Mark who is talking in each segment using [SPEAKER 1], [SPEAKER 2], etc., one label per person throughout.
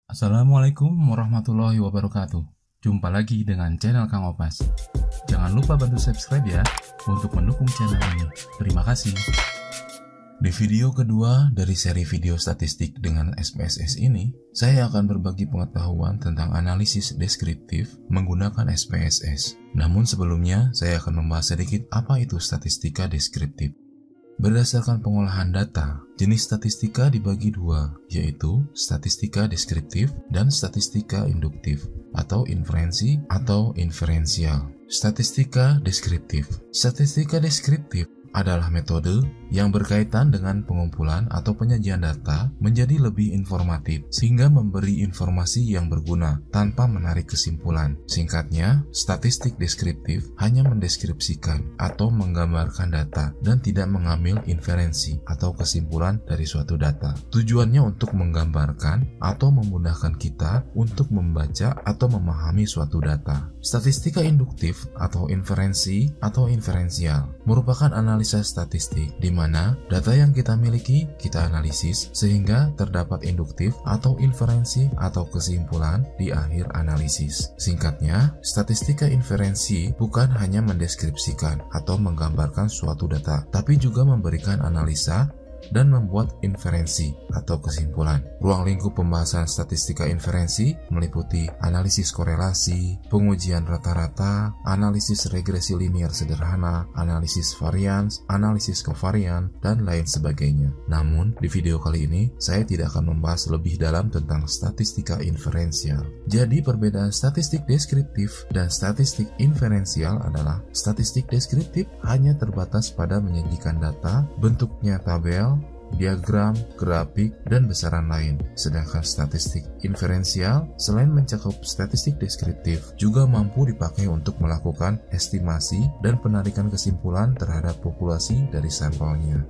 [SPEAKER 1] Assalamualaikum warahmatullahi wabarakatuh. Jumpa lagi dengan channel Kang Opas. Jangan lupa bantu subscribe ya untuk mendukung channel ini. Terima kasih. Di video kedua dari seri video statistik dengan SPSS ini, saya akan berbagi pengetahuan tentang analisis deskriptif menggunakan SPSS. Namun sebelumnya, saya akan membahas sedikit apa itu statistika deskriptif. Berdasarkan pengolahan data, jenis statistika dibagi dua, yaitu statistika deskriptif dan statistika induktif, atau inferensi atau inferensial. Statistika deskriptif. Statistika deskriptif adalah metode yang berkaitan dengan pengumpulan atau penyajian data menjadi lebih informatif sehingga memberi informasi yang berguna tanpa menarik kesimpulan. Singkatnya, statistik deskriptif hanya mendeskripsikan atau menggambarkan data dan tidak mengambil inferensi atau kesimpulan dari suatu data. Tujuannya untuk menggambarkan atau memudahkan kita untuk membaca atau memahami suatu data. Statistika induktif atau inferensi atau inferensial merupakan analisa statistik di mana data yang kita miliki kita analisis sehingga terdapat induktif atau inferensi atau kesimpulan di akhir analisis. Singkatnya, statistika inferensi bukan hanya mendeskripsikan atau menggambarkan suatu data, tapi juga memberikan analisa dan membuat inferensi atau kesimpulan. Ruang lingkup pembahasan statistika inferensi meliputi analisis korelasi, pengujian rata-rata, analisis regresi linear sederhana, analisis varians, analisis kovarian, dan lain sebagainya. Namun, di video kali ini, saya tidak akan membahas lebih dalam tentang statistika inferensial. Jadi, perbedaan statistik deskriptif dan statistik inferensial adalah statistik deskriptif hanya terbatas pada menyajikan data, bentuknya tabel, diagram, grafik, dan besaran lain. Sedangkan statistik inferensial selain mencakup statistik deskriptif juga mampu dipakai untuk melakukan estimasi dan penarikan kesimpulan terhadap populasi dari sampelnya.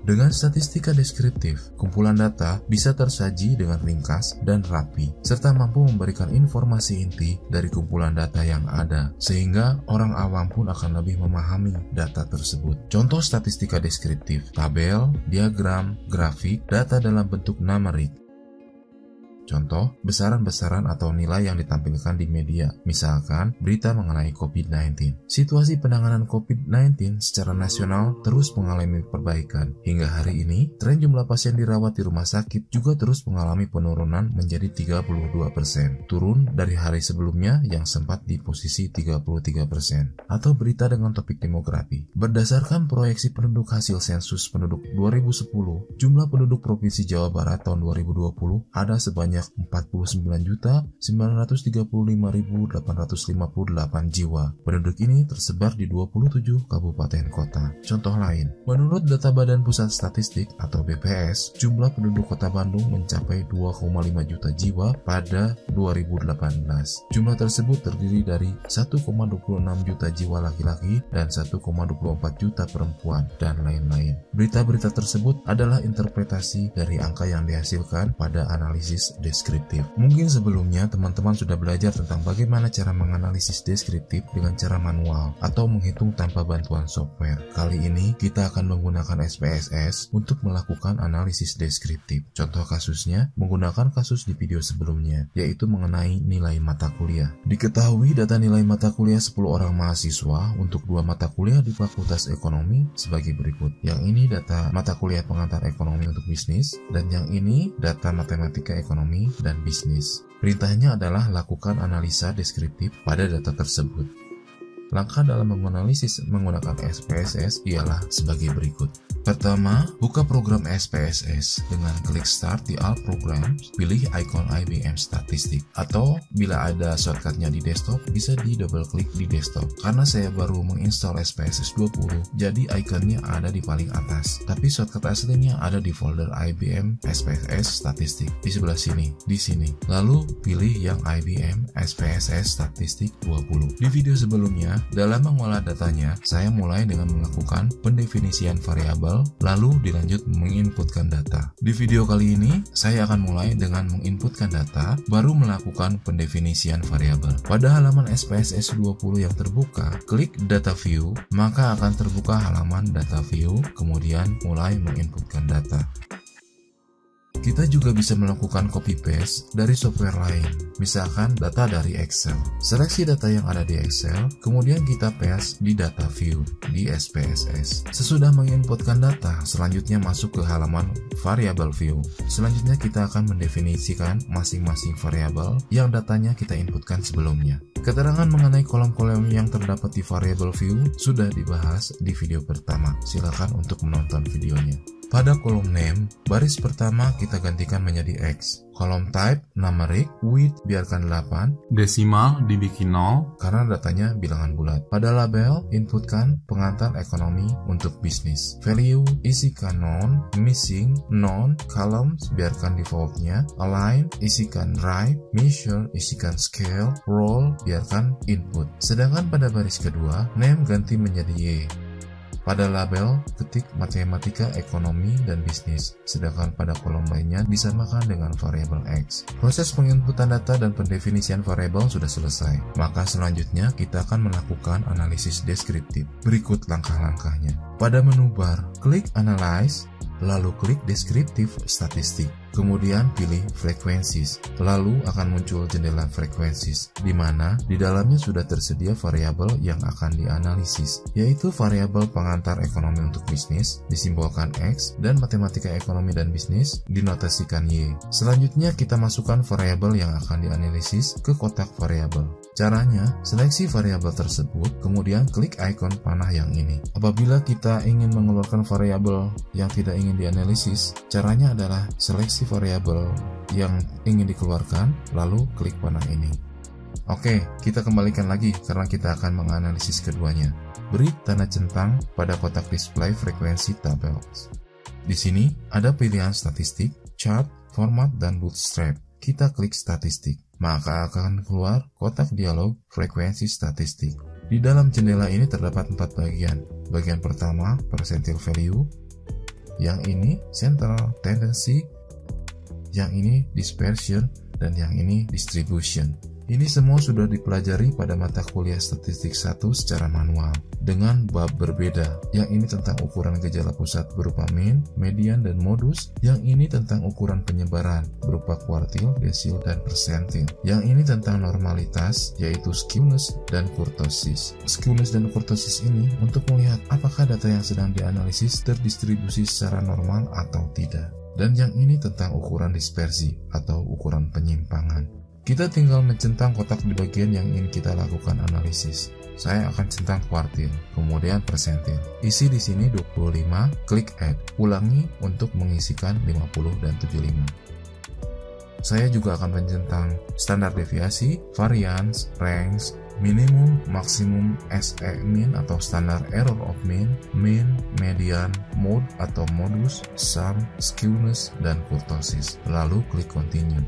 [SPEAKER 1] Dengan statistika deskriptif, kumpulan data bisa tersaji dengan ringkas dan rapi, serta mampu memberikan informasi inti dari kumpulan data yang ada, sehingga orang awam pun akan lebih memahami data tersebut. Contoh statistika deskriptif: tabel, diagram, grafik, data dalam bentuk numerik. Contoh, besaran-besaran atau nilai yang ditampilkan di media, misalkan berita mengenai COVID-19. Situasi penanganan COVID-19 secara nasional terus mengalami perbaikan. Hingga hari ini, tren jumlah pasien dirawat di rumah sakit juga terus mengalami penurunan menjadi 32%, turun dari hari sebelumnya yang sempat di posisi 33%. Atau berita dengan topik demografi. Berdasarkan proyeksi penduduk hasil sensus penduduk 2010, jumlah penduduk Provinsi Jawa Barat tahun 2020 ada sebanyak 49.935.858 jiwa. Penduduk ini tersebar di 27 kabupaten kota. Contoh lain, menurut data Badan Pusat Statistik atau BPS, jumlah penduduk Kota Bandung mencapai 2,5 juta jiwa pada 2018. Jumlah tersebut terdiri dari 1,26 juta jiwa laki-laki dan 1,24 juta perempuan, dan lain-lain. Berita-berita tersebut adalah interpretasi dari angka yang dihasilkan pada analisis deskriptif. Mungkin sebelumnya teman-teman sudah belajar tentang bagaimana cara menganalisis deskriptif dengan cara manual atau menghitung tanpa bantuan software. Kali ini kita akan menggunakan SPSS untuk melakukan analisis deskriptif. Contoh kasusnya menggunakan kasus di video sebelumnya, yaitu mengenai nilai mata kuliah. Diketahui data nilai mata kuliah 10 orang mahasiswa untuk 2 mata kuliah di Fakultas Ekonomi sebagai berikut. Yang ini data mata kuliah pengantar ekonomi untuk bisnis, dan yang ini data matematika ekonomi dan bisnis. Perintahnya adalah lakukan analisa deskriptif pada data tersebut. Langkah dalam menganalisis menggunakan SPSS ialah sebagai berikut. Pertama, buka program SPSS dengan klik Start di All Programs, pilih icon IBM Statistik, atau bila ada shortcutnya di desktop, bisa di double klik di desktop. Karena saya baru menginstal SPSS 20, jadi ikonnya ada di paling atas, tapi shortcut aslinya ada di folder IBM SPSS Statistik di sebelah sini, di sini. Lalu pilih yang IBM SPSS Statistik 20. Di video sebelumnya, dalam mengolah datanya, saya mulai dengan melakukan pendefinisian variabel, lalu dilanjut menginputkan data. Di video kali ini, saya akan mulai dengan menginputkan data, baru melakukan pendefinisian variabel. Pada halaman SPSS 20 yang terbuka, klik Data View, maka akan terbuka halaman Data View, kemudian mulai menginputkan data. Kita juga bisa melakukan copy paste dari software lain, misalkan data dari Excel. Seleksi data yang ada di Excel, kemudian kita paste di data view di SPSS. Sesudah menginputkan data, selanjutnya masuk ke halaman variable view. Selanjutnya kita akan mendefinisikan masing-masing variabel yang datanya kita inputkan sebelumnya. Keterangan mengenai kolom-kolom yang terdapat di variable view sudah dibahas di video pertama. Silakan untuk menonton videonya. Pada kolom name, baris pertama kita gantikan menjadi X. Kolom type, numeric, width biarkan 8.
[SPEAKER 2] Desimal dibikin 0
[SPEAKER 1] karena datanya bilangan bulat. Pada label, inputkan pengantar ekonomi untuk bisnis. Value, isikan non, missing, non, columns biarkan defaultnya. Align, isikan right, measure, isikan scale, roll, biarkan input. Sedangkan pada baris kedua, name ganti menjadi Y. Pada label, ketik matematika, ekonomi, dan bisnis, sedangkan pada kolom lainnya disamakan dengan variabel X. Proses penginputan data dan pendefinisian variabel sudah selesai, maka selanjutnya kita akan melakukan analisis deskriptif. Berikut langkah-langkahnya. Pada menu bar, klik Analyze, lalu klik Descriptive Statistik. Kemudian pilih Frequencies, lalu akan muncul jendela Frequencies, di mana di dalamnya sudah tersedia variabel yang akan dianalisis, yaitu variabel pengantar ekonomi untuk bisnis, disimbolkan X, dan matematika ekonomi dan bisnis, dinotasikan Y. Selanjutnya kita masukkan variabel yang akan dianalisis ke kotak variabel. Caranya, seleksi variabel tersebut, kemudian klik ikon panah yang ini. Apabila kita ingin mengeluarkan variabel yang tidak ingin dianalisis, caranya adalah seleksi variabel yang ingin dikeluarkan, lalu klik panah ini. Oke, kita kembalikan lagi karena kita akan menganalisis keduanya. Beri tanda centang pada kotak display frekuensi tabel. Di sini ada pilihan statistik, chart, format, dan bootstrap. Kita klik statistik, maka akan keluar kotak dialog frekuensi statistik. Di dalam jendela ini terdapat 4 bagian. Bagian pertama, percentile value. Yang ini central tendency. Yang ini dispersion, dan yang ini distribution. Ini semua sudah dipelajari pada mata kuliah statistik 1 secara manual dengan bab berbeda. Yang ini tentang ukuran gejala pusat berupa mean, median, dan modus. Yang ini tentang ukuran penyebaran berupa kuartil, desil, dan persentil. Yang ini tentang normalitas, yaitu skewness dan kurtosis. Skewness dan kurtosis ini untuk melihat apakah data yang sedang dianalisis terdistribusi secara normal atau tidak. Dan yang ini tentang ukuran dispersi atau ukuran penyimpangan. Kita tinggal mencentang kotak di bagian yang ingin kita lakukan analisis. Saya akan centang kuartil, kemudian persentil. Isi di sini 25, klik add. Ulangi untuk mengisikan 50 dan 75. Saya juga akan mencentang standar deviasi, variance, range, minimum, maksimum, SE mean atau standar error of mean, median, mode atau modus, sum, skewness, dan kurtosis. Lalu klik continue.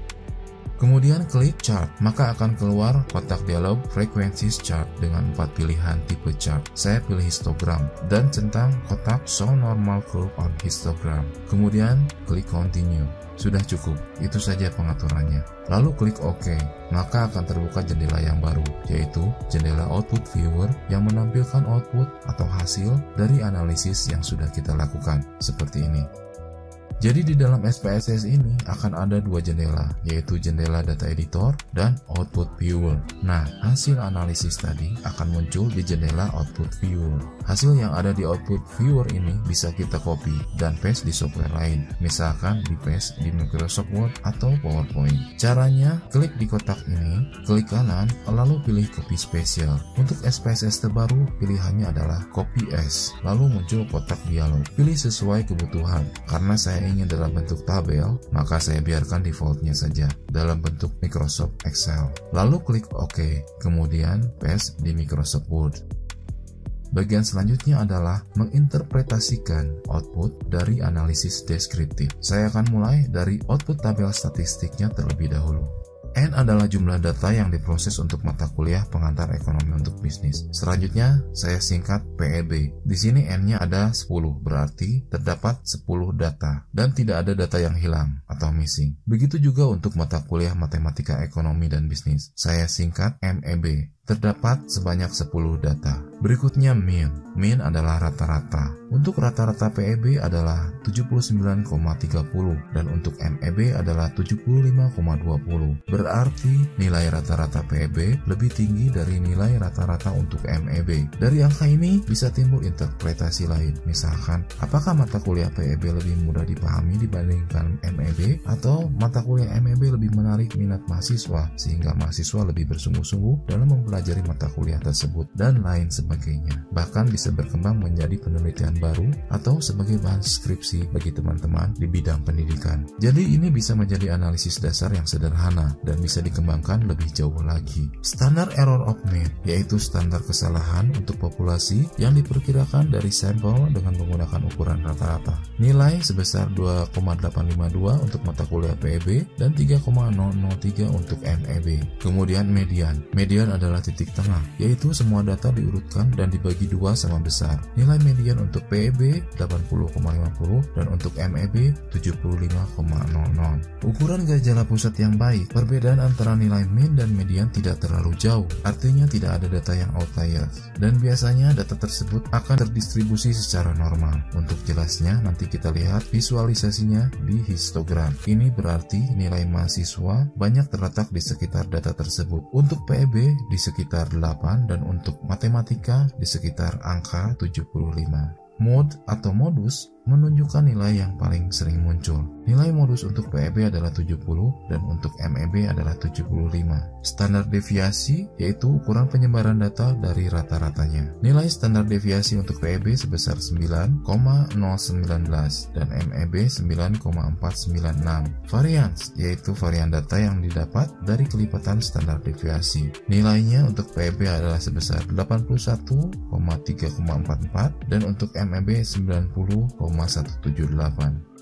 [SPEAKER 1] Kemudian klik chart, maka akan keluar kotak dialog frequencies chart dengan 4 pilihan tipe chart. Saya pilih histogram dan centang kotak show normal curve on histogram. Kemudian klik continue. Sudah cukup, itu saja pengaturannya. Lalu klik OK, maka akan terbuka jendela yang baru, yaitu jendela output viewer yang menampilkan output atau hasil dari analisis yang sudah kita lakukan, seperti ini. Jadi di dalam SPSS ini akan ada 2 jendela, yaitu jendela data editor dan output viewer. Nah, hasil analisis tadi akan muncul di jendela output viewer. Hasil yang ada di output viewer ini bisa kita copy dan paste di software lain, misalkan di paste di Microsoft Word atau PowerPoint. Caranya, klik di kotak ini, klik kanan, lalu pilih copy spesial. Untuk SPSS terbaru, pilihannya adalah copy as, lalu muncul kotak dialog. Pilih sesuai kebutuhan, karena saya ingin dalam bentuk tabel, maka saya biarkan defaultnya saja dalam bentuk Microsoft Excel. Lalu klik OK, kemudian paste di Microsoft Word. Bagian selanjutnya adalah menginterpretasikan output dari analisis deskriptif. Saya akan mulai dari output tabel statistiknya terlebih dahulu. N adalah jumlah data yang diproses untuk mata kuliah pengantar ekonomi untuk bisnis. Selanjutnya, saya singkat PEB. Di sini N-nya ada 10, berarti terdapat 10 data, dan tidak ada data yang hilang atau missing. Begitu juga untuk mata kuliah matematika ekonomi dan bisnis. Saya singkat MEB. terdapat sebanyak 10 data. Berikutnya mean. Mean adalah rata-rata. Untuk rata-rata PEB adalah 79,30 dan untuk MEB adalah 75,20. Berarti nilai rata-rata PEB lebih tinggi dari nilai rata-rata untuk MEB. Dari angka ini bisa timbul interpretasi lain. Misalkan, apakah mata kuliah PEB lebih mudah dipahami dibandingkan MEB atau mata kuliah MEB lebih menarik minat mahasiswa sehingga mahasiswa lebih bersungguh-sungguh dalam mempelajari mata kuliah tersebut dan lain sebagainya. Bahkan bisa berkembang menjadi penelitian baru atau sebagai bahan skripsi bagi teman-teman di bidang pendidikan. Jadi ini bisa menjadi analisis dasar yang sederhana dan bisa dikembangkan lebih jauh lagi. Standard error of mean yaitu standar kesalahan untuk populasi yang diperkirakan dari sampel dengan menggunakan ukuran rata-rata. Nilai sebesar 2,852 untuk mata kuliah PEB dan 3,003 untuk MEB. Kemudian median. Median adalah titik tengah, yaitu semua data diurutkan dan dibagi dua sama besar. Nilai median untuk PEB 80,50 dan untuk MEB 75,00. Ukuran gejala pusat yang baik, perbedaan antara nilai mean dan median tidak terlalu jauh, artinya tidak ada data yang outlier, dan biasanya data tersebut akan terdistribusi secara normal. Untuk jelasnya, nanti kita lihat visualisasinya di histogram. Ini berarti nilai mahasiswa banyak terletak di sekitar data tersebut. Untuk PEB di sekitar 8 dan untuk matematika di sekitar angka 75. Mode atau modus menunjukkan nilai yang paling sering muncul. Nilai modus untuk PEB adalah 70 dan untuk MEB adalah 75. Standar deviasi yaitu ukuran penyebaran data dari rata-ratanya. Nilai standar deviasi untuk PEB sebesar 9,019 dan MEB 9,496. Varians yaitu varian data yang didapat dari kelipatan standar deviasi. Nilainya untuk PEB adalah sebesar 81,344 dan untuk MEB 90,178.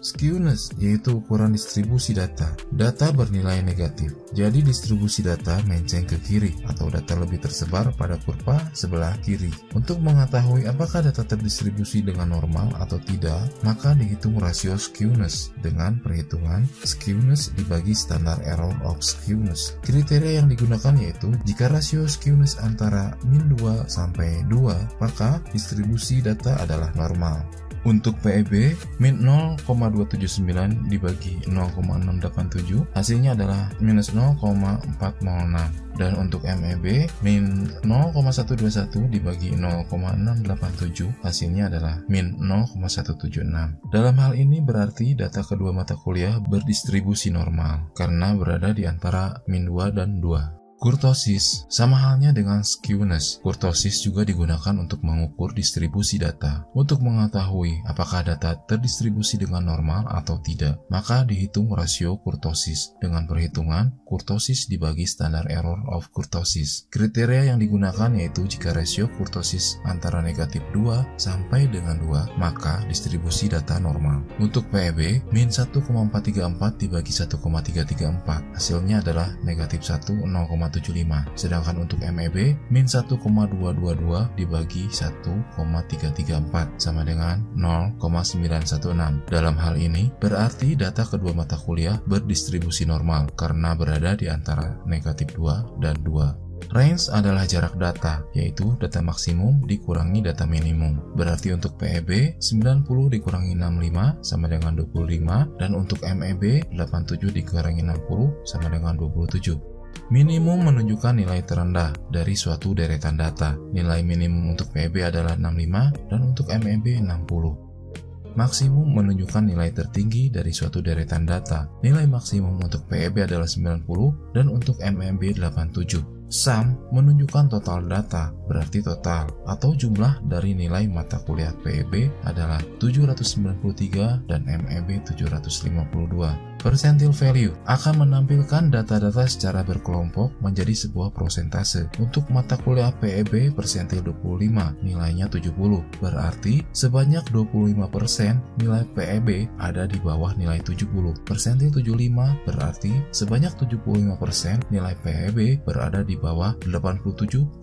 [SPEAKER 1] Skewness yaitu ukuran distribusi data. Data bernilai negatif, jadi distribusi data menceng ke kiri atau data lebih tersebar pada kurva sebelah kiri. Untuk mengetahui apakah data terdistribusi dengan normal atau tidak, maka dihitung rasio skewness dengan perhitungan skewness dibagi standar error of skewness. Kriteria yang digunakan yaitu jika rasio skewness antara min 2 sampai 2, maka distribusi data adalah normal. Untuk PEB, min 0,279 dibagi 0,687 hasilnya adalah minus 0,406. Dan untuk MEB, min 0,121 dibagi 0,687 hasilnya adalah min 0,176. Dalam hal ini berarti data kedua mata kuliah berdistribusi normal karena berada di antara min 2 dan 2. Kurtosis sama halnya dengan skewness. Kurtosis juga digunakan untuk mengukur distribusi data. Untuk mengetahui apakah data terdistribusi dengan normal atau tidak, maka dihitung rasio kurtosis dengan perhitungan kurtosis dibagi standar error of kurtosis. Kriteria yang digunakan yaitu jika rasio kurtosis antara negatif 2 sampai dengan 2, maka distribusi data normal. Untuk PEB, min 1,434 dibagi 1,334 hasilnya adalah negatif 1,0,75. Sedangkan untuk MEB, min 1,222 dibagi 1,334 sama dengan 0,916. Dalam hal ini, berarti data kedua mata kuliah berdistribusi normal karena berada di antara negatif 2 dan 2. Range adalah jarak data, yaitu data maksimum dikurangi data minimum. Berarti untuk PEB, 90 dikurangi 65 sama dengan 25, dan untuk MEB, 87 dikurangi 60 sama dengan 27. Minimum menunjukkan nilai terendah dari suatu deretan data. Nilai minimum untuk PEB adalah 65 dan untuk MEB 60. Maksimum menunjukkan nilai tertinggi dari suatu deretan data. Nilai maksimum untuk PEB adalah 90 dan untuk MEB 87. Sum menunjukkan total data, berarti total atau jumlah dari nilai mata kuliah PEB adalah 793 dan MEB 752. Percentile value akan menampilkan data-data secara berkelompok menjadi sebuah prosentase. Untuk mata kuliah PEB persentil 25 nilainya 70, berarti sebanyak 25% nilai PEB ada di bawah nilai 70. Persentil 75 berarti sebanyak 75% nilai PEB berada di bawah 87,75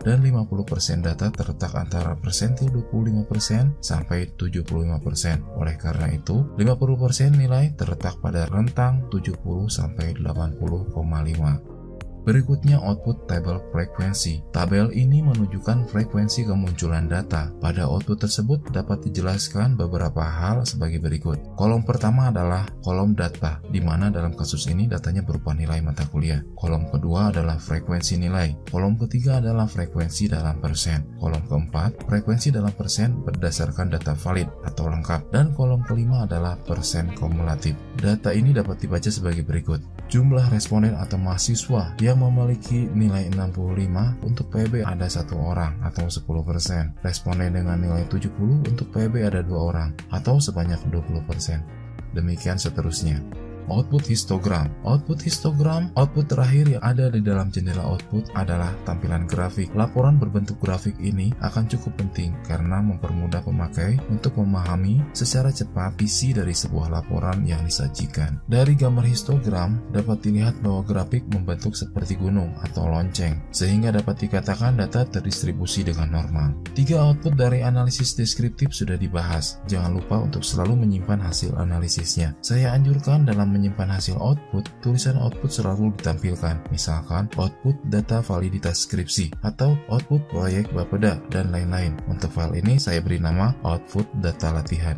[SPEAKER 1] dan 50% data terletak antara persentil 25% sampai 75%. Oleh karena itu, 50% nilai terletak pada rentang 70 sampai 80,5. Berikutnya output table frequency. Tabel ini menunjukkan frekuensi kemunculan data. Pada output tersebut dapat dijelaskan beberapa hal sebagai berikut. Kolom pertama adalah kolom data, di mana dalam kasus ini datanya berupa nilai mata kuliah. Kolom kedua adalah frekuensi nilai. Kolom ketiga adalah frekuensi dalam persen. Kolom keempat, frekuensi dalam persen berdasarkan data valid atau lengkap. Dan kolom kelima adalah persen kumulatif. Data ini dapat dibaca sebagai berikut. Jumlah responden atau mahasiswa yang memiliki nilai 65 untuk PB ada 1 orang atau 10%. Responden dengan nilai 70 untuk PB ada 2 orang atau sebanyak 20%. Demikian seterusnya. Output histogram. Output terakhir yang ada di dalam jendela output adalah tampilan grafik. Laporan berbentuk grafik ini akan cukup penting karena mempermudah pemakai untuk memahami secara cepat isi dari sebuah laporan yang disajikan. Dari gambar histogram dapat dilihat bahwa grafik membentuk seperti gunung atau lonceng, sehingga dapat dikatakan data terdistribusi dengan normal. 3 output dari analisis deskriptif sudah dibahas. Jangan lupa untuk selalu menyimpan hasil analisisnya. Saya anjurkan dalam menyimpan hasil output, tulisan output selalu ditampilkan, misalkan output data validitas skripsi atau output proyek Bapeda dan lain-lain. Untuk file ini saya beri nama output data latihan.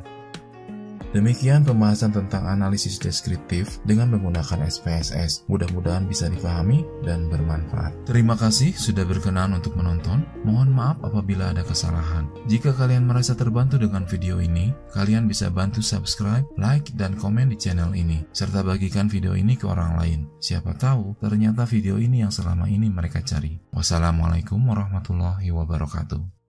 [SPEAKER 1] Demikian pembahasan tentang analisis deskriptif dengan menggunakan SPSS. Mudah-mudahan bisa dipahami dan bermanfaat. Terima kasih sudah berkenan untuk menonton. Mohon maaf apabila ada kesalahan. Jika kalian merasa terbantu dengan video ini, kalian bisa bantu subscribe, like, dan komen di channel ini, serta bagikan video ini ke orang lain. Siapa tahu ternyata video ini yang selama ini mereka cari. Wassalamualaikum warahmatullahi wabarakatuh.